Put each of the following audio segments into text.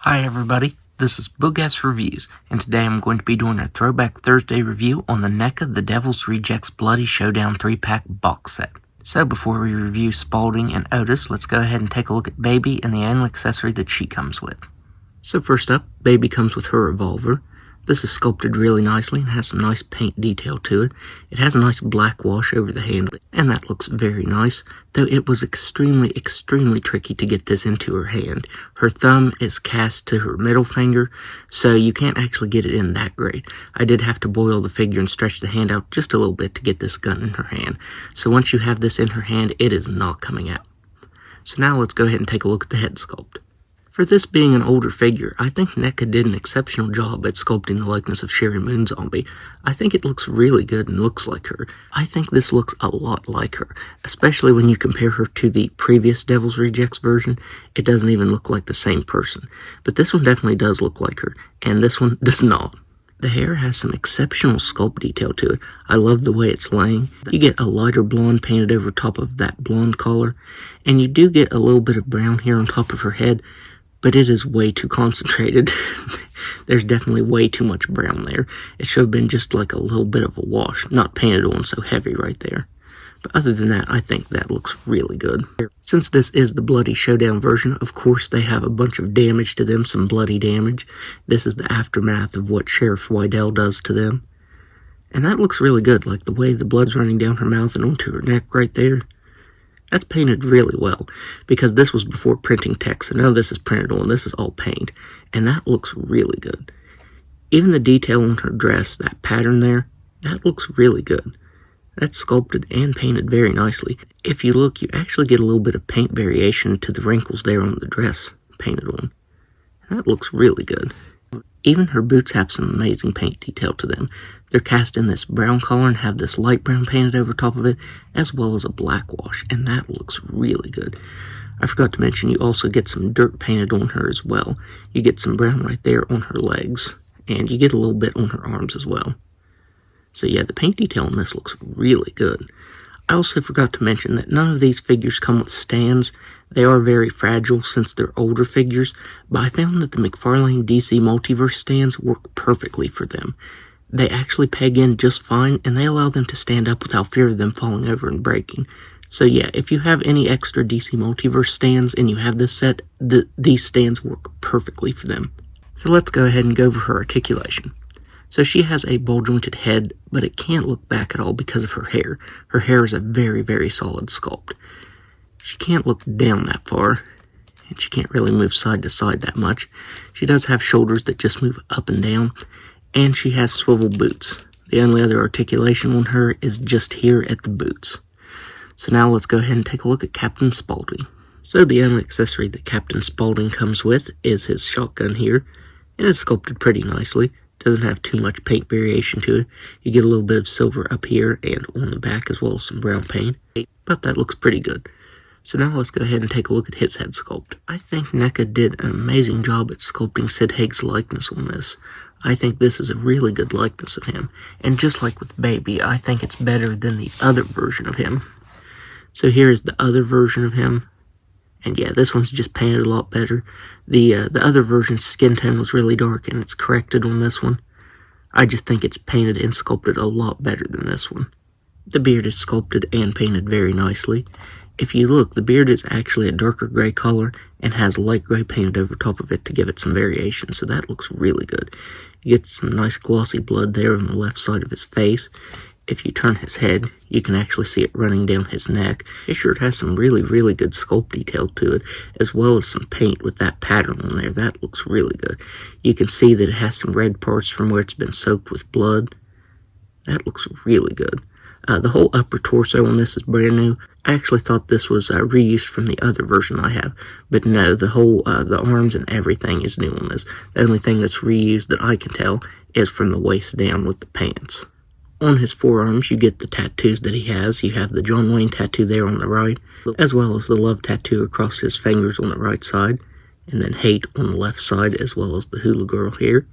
Hi everybody, this is Boog Reviews, and today I'm going to be doing a Throwback Thursday review on the Neca The Devil's Rejects Bloody Showdown 3-pack box set. So before we review Spalding and Otis, let's go ahead and take a look at Baby and the only accessory that she comes with. So first up, Baby comes with her revolver. This is sculpted really nicely and has some nice paint detail to it. It has a nice black wash over the handle, and that looks very nice, though it was extremely tricky to get this into her hand. Her thumb is cast to her middle finger, so you can't actually get it in that great. I did have to boil the figure and stretch the hand out just a little bit to get this gun in her hand. So once you have this in her hand, it is not coming out. So now let's go ahead and take a look at the head sculpt. For this being an older figure, I think Neca did an exceptional job at sculpting the likeness of Sherry Moon Zombie. I think it looks really good and looks like her. I think this looks a lot like her, especially when you compare her to the previous Devil's Rejects version. It doesn't even look like the same person. But this one definitely does look like her, and this one does not. The hair has some exceptional sculpt detail to it. I love the way it's laying. You get a lighter blonde painted over top of that blonde collar, and you do get a little bit of brown here on top of her head, but it is way too concentrated. There's definitely way too much brown there. It should have been just like a little bit of a wash, not painted on so heavy right there. But other than that, I think that looks really good. Since this is the Bloody Showdown version, of course they have a bunch of damage to them, some bloody damage. This is the aftermath of what Sheriff Wydell does to them. And that looks really good, like the way the blood's running down her mouth and onto her neck right there. That's painted really well, because this was before printing text, so now this is printed on, this is all paint, and that looks really good. Even the detail on her dress, that pattern there, that looks really good. That's sculpted and painted very nicely. If you look, you actually get a little bit of paint variation to the wrinkles there on the dress painted on. That looks really good. Even her boots have some amazing paint detail to them. They're cast in this brown color and have this light brown painted over top of it, as well as a black wash, and that looks really good. I forgot to mention you also get some dirt painted on her as well. You get some brown right there on her legs, and you get a little bit on her arms as well. So yeah, the paint detail on this looks really good. I also forgot to mention that none of these figures come with stands. They are very fragile since they're older figures, but I found that the McFarlane DC Multiverse stands work perfectly for them. They actually peg in just fine, and they allow them to stand up without fear of them falling over and breaking. So yeah, if you have any extra DC Multiverse stands and you have this set, these stands work perfectly for them. So let's go ahead and go over her articulation. So she has a ball-jointed head, but it can't look back at all because of her hair. Her hair is a very solid sculpt. She can't look down that far, and she can't really move side to side that much. She does have shoulders that just move up and down, and she has swivel boots. The only other articulation on her is just here at the boots. So now let's go ahead and take a look at Captain Spalding. So the only accessory that Captain Spalding comes with is his shotgun here, and it's sculpted pretty nicely. Doesn't have too much paint variation to it. You get a little bit of silver up here and on the back, as well as some brown paint, but that looks pretty good. So now let's go ahead and take a look at his head sculpt. I think Neca did an amazing job at sculpting Sid Haig's likeness on this. I think this is a really good likeness of him, and just like with Baby, I think it's better than the other version of him. So here is the other version of him. And yeah, this one's just painted a lot better. The other version's skin tone was really dark, and it's corrected on this one. I just think it's painted and sculpted a lot better than this one. The beard is sculpted and painted very nicely. If you look, the beard is actually a darker gray color and has light gray painted over top of it to give it some variation, so that looks really good. You get some nice glossy blood there on the left side of his face. If you turn his head, you can actually see it running down his neck. His shirt has some really good sculpt detail to it, as well as some paint with that pattern on there. That looks really good. You can see that it has some red parts from where it's been soaked with blood. That looks really good. The whole upper torso on this is brand new. I actually thought this was reused from the other version I have, but no, the arms and everything is new on this. The only thing that's reused that I can tell is from the waist down with the pants. On his forearms, you get the tattoos that he has. You have the John Wayne tattoo there on the right, as well as the love tattoo across his fingers on the right side, and then hate on the left side, as well as the hula girl here.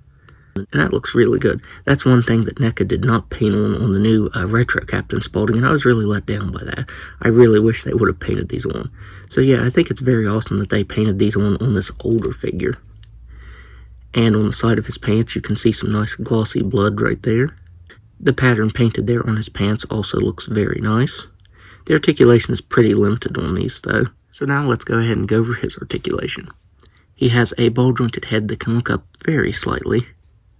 And that looks really good. That's one thing that Neca did not paint on the new retro Captain Spalding, and I was really let down by that. I really wish they would have painted these on. So yeah, I think it's very awesome that they painted these on this older figure. And on the side of his pants, you can see some nice glossy blood right there. The pattern painted there on his pants also looks very nice. The articulation is pretty limited on these though. So now let's go ahead and go over his articulation. He has a ball jointed head that can look up very slightly.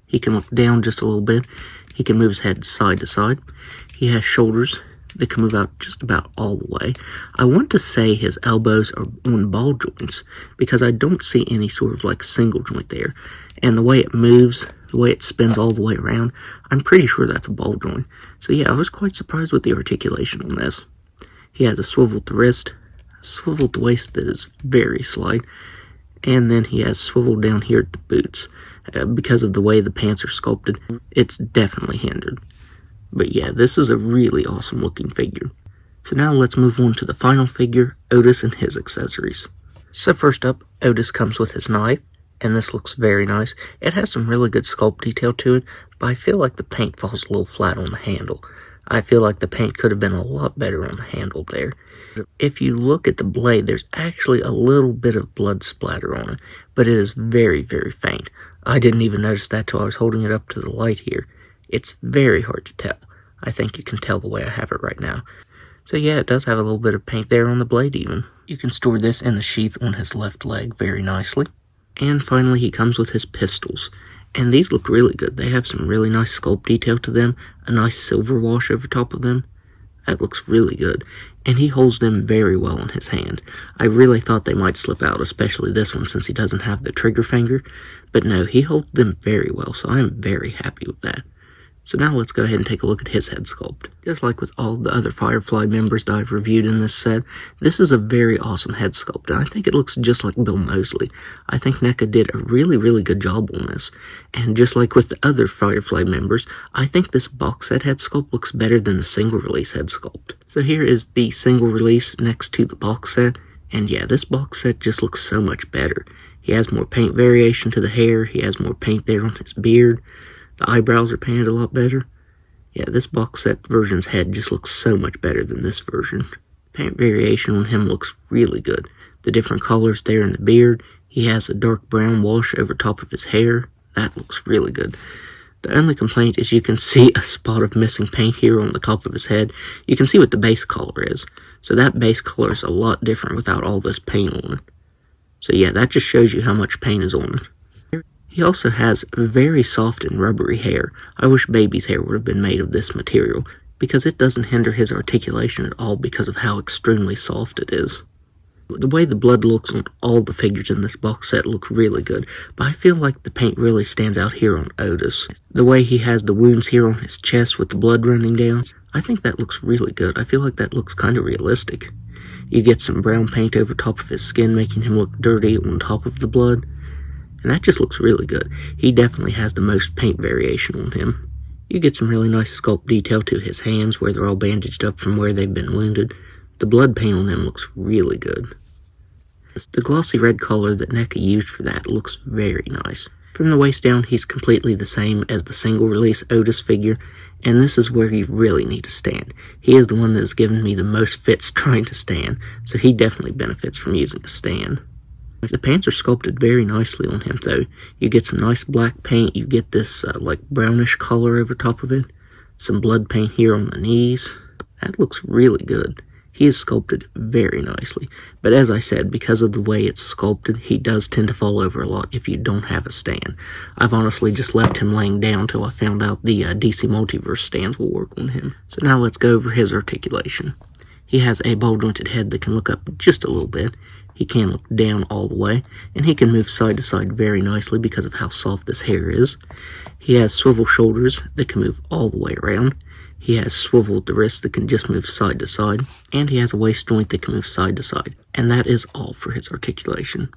He can look down just a little bit. He can move his head side to side. He has shoulders that can move out just about all the way. I want to say his elbows are on ball joints because I don't see any sort of like single joint there. And the way it moves, the way it spins all the way around, I'm pretty sure that's a ball joint. So yeah, I was quite surprised with the articulation on this. He has a swiveled wrist, swiveled waist that is very slight, and then he has swivel down here at the boots. Because of the way the pants are sculpted, it's definitely hindered. But yeah, this is a really awesome looking figure. So now let's move on to the final figure, Otis and his accessories. So first up, Otis comes with his knife, and this looks very nice. It has some really good sculpt detail to it, but I feel like the paint falls a little flat on the handle. I feel like the paint could have been a lot better on the handle there. If you look at the blade, there's actually a little bit of blood splatter on it, but it is very, very faint. I didn't even notice that till I was holding it up to the light here. It's very hard to tell. I think you can tell the way I have it right now. So yeah, it does have a little bit of paint there on the blade even. You can store this in the sheath on his left leg very nicely. And finally, he comes with his pistols. And these look really good. They have some really nice sculpt detail to them, a nice silver wash over top of them. That looks really good. And he holds them very well in his hand. I really thought they might slip out, especially this one since he doesn't have the trigger finger. But no, he holds them very well, so I am very happy with that. So now let's go ahead and take a look at his head sculpt. Just like with all the other Firefly members that I've reviewed in this set, this is a very awesome head sculpt, and I think it looks just like Bill Moseley. I think Neca did a really, really good job on this. And just like with the other Firefly members, I think this box set head sculpt looks better than the single release head sculpt. So here is the single release next to the box set, and yeah, this box set just looks so much better. He has more paint variation to the hair, he has more paint there on his beard. The eyebrows are painted a lot better. Yeah, this box set version's head just looks so much better than this version. Paint variation on him looks really good. The different colors there in the beard. He has a dark brown wash over top of his hair. That looks really good. The only complaint is you can see a spot of missing paint here on the top of his head. You can see what the base color is. So that base color is a lot different without all this paint on it. So yeah, that just shows you how much paint is on it. He also has very soft and rubbery hair. I wish Baby's hair would have been made of this material, because it doesn't hinder his articulation at all because of how extremely soft it is. The way the blood looks on all the figures in this box set look really good, but I feel like the paint really stands out here on Otis. The way he has the wounds here on his chest with the blood running down, I think that looks really good. I feel like that looks kind of realistic. You get some brown paint over top of his skin, making him look dirty on top of the blood. And that just looks really good. He definitely has the most paint variation on him. You get some really nice sculpt detail to his hands where they're all bandaged up from where they've been wounded. The blood paint on them looks really good. The glossy red color that Neca used for that looks very nice. From the waist down, he's completely the same as the single release Otis figure, and this is where you really need to stand. He is the one that has given me the most fits trying to stand, so he definitely benefits from using a stand. The pants are sculpted very nicely on him though. You get some nice black paint, you get this like brownish color over top of it, some blood paint here on the knees. That looks really good. He is sculpted very nicely, but as I said, because of the way it's sculpted, he does tend to fall over a lot if you don't have a stand. I've honestly just left him laying down till I found out the DC Multiverse stands will work on him. So now let's go over his articulation. He has a ball jointed head that can look up just a little bit. He can look down all the way, and he can move side to side very nicely because of how soft this hair is. He has swivel shoulders that can move all the way around. He has swiveled wrists that can just move side to side, and he has a waist joint that can move side to side. And that is all for his articulation.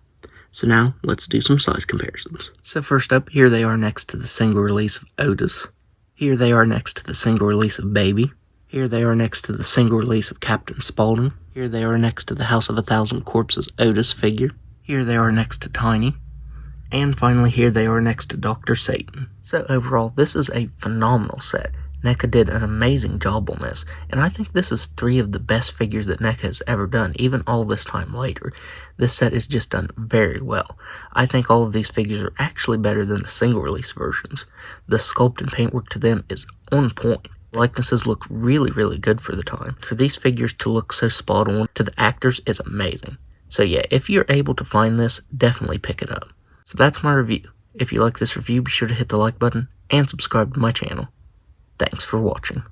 So now, let's do some size comparisons. So first up, here they are next to the single release of Otis. Here they are next to the single release of Baby. Here they are next to the single release of Captain Spalding. Here they are next to the House of a Thousand Corpses Otis figure. Here they are next to Tiny. And finally, here they are next to Dr. Satan. So overall, this is a phenomenal set. Neca did an amazing job on this, and I think this is 3 of the best figures that Neca has ever done, even all this time later. This set is just done very well. I think all of these figures are actually better than the single release versions. The sculpt and paintwork to them is on point. Likenesses look really, really good for the time. For these figures to look so spot on to the actors is amazing. So yeah, if you're able to find this, definitely pick it up. So that's my review. If you like this review, be sure to hit the like button and subscribe to my channel. Thanks for watching.